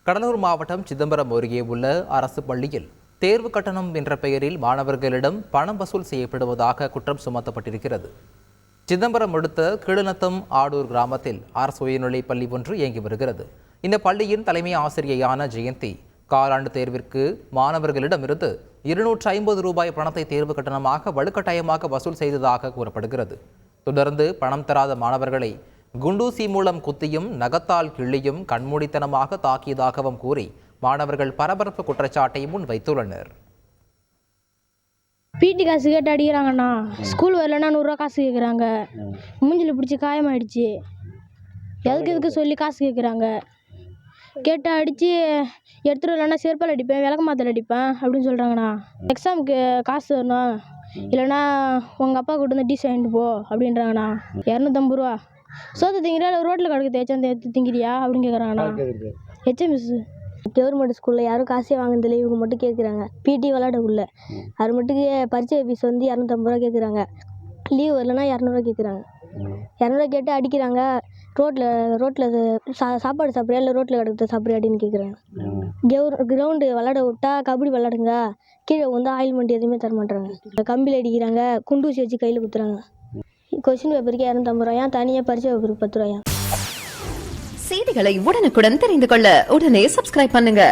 கடலூர் மாவட்டம் சிதம்பரம் அருகே உள்ள அரசு பள்ளியில் தேர்வு கட்டணம் என்ற பெயரில் மாணவர்களிடம் பணம் வசூல் செய்யப்படுவதாக குற்றம் சுமத்தப்பட்டிருக்கிறது. சிதம்பரம் அடுத்த கீழநத்தம் ஆடூர் கிராமத்தில் அரசு உயர்நிலைப் பள்ளி ஒன்று இயங்கி வருகிறது. இந்த பள்ளியின் தலைமை ஆசிரியையான ஜெயந்தி காலாண்டு தேர்விற்கு மாணவர்களிடமிருந்து 250 ரூபாய் பணத்தை தேர்வு கட்டணமாக வலுக்கட்டாயமாக வசூல் செய்ததாக கூறப்படுகிறது. தொடர்ந்து பணம் தராத மாணவர்களை குண்டூசி மூலம் குத்தியும் நகத்தால் கிள்ளியும் கண்மூடித்தனமாக தாக்கியதாகவும் கூறி மாணவர்கள் பரபரப்பு குற்றச்சாட்டை முன்வைத்துள்ளனர். பிடி காசு கேட்டு அடிக்கிறாங்கண்ணா. ஸ்கூல் வரலன்னா 100 ரூபா காசு கேட்குறாங்க. மூஞ்சில் பிடிச்சி காயமாயிடுச்சு. எதுக்கு சொல்லி காசு கேட்குறாங்க. கேட்டு அடித்து எடுத்துகிட்டு வரலன்னா செருப்பால் அடிப்பேன், விளக்க மாத்தல் அடிப்பேன் அப்படின்னு சொல்கிறாங்கண்ணா. எக்ஸாமுக்கு காசு வரணும், இல்லைன்னா உங்கள் அப்பா கூட்டு வந்து டிசி வாங்கிட்டு போ அப்படின்றாங்கண்ணா. 250 ரூபா சோத்து திங்கிறியா இல்லை ரோட்டில் கிடக்கு தேய்ச்சாந்து எடுத்து திங்கிறியா அப்படின்னு கேட்குறாங்கண்ணா. மிஸ் கவர்மெண்ட் ஸ்கூலில் யாரும் காசே வாங்கினதில்லை, இவங்க மட்டும் கேட்குறாங்க. பிடி விளாடக்குள்ள அது மட்டும் பரீட்சை ஃபீஸ் வந்து 250 ரூபா கேட்குறாங்க. லீவ் வரலன்னா 200 ரூபா கேட்குறாங்க. 200 ரூபா கேட்டு அடிக்கிறாங்க. ரோட்டில் சாப்பாடு சாப்பிட்றியா இல்லை ரோட்டில் கிடக்குது சாப்பிட்றியா அப்படின்னு கேட்குறாங்க. கிரவுண்டு விளாட விட்டா கபடி விளாடுங்க, கீழே வந்து ஆயில்மெண்ட் எதுவுமே தர மாட்டாங்க. கம்பியில் அடிக்கிறாங்க, குண்டூசி வச்சு கையில் குத்துறாங்க. கொஸ்டின் பேப்பருக்கு 250 ரூபாயா, தனியாக பரீட்சை பேப்பருக்கு 10 ரூபாயா. செய்திகளை உடனுக்குடன் தெரிந்து கொள்ள உடனே சப்ஸ்கிரைப் பண்ணுங்க.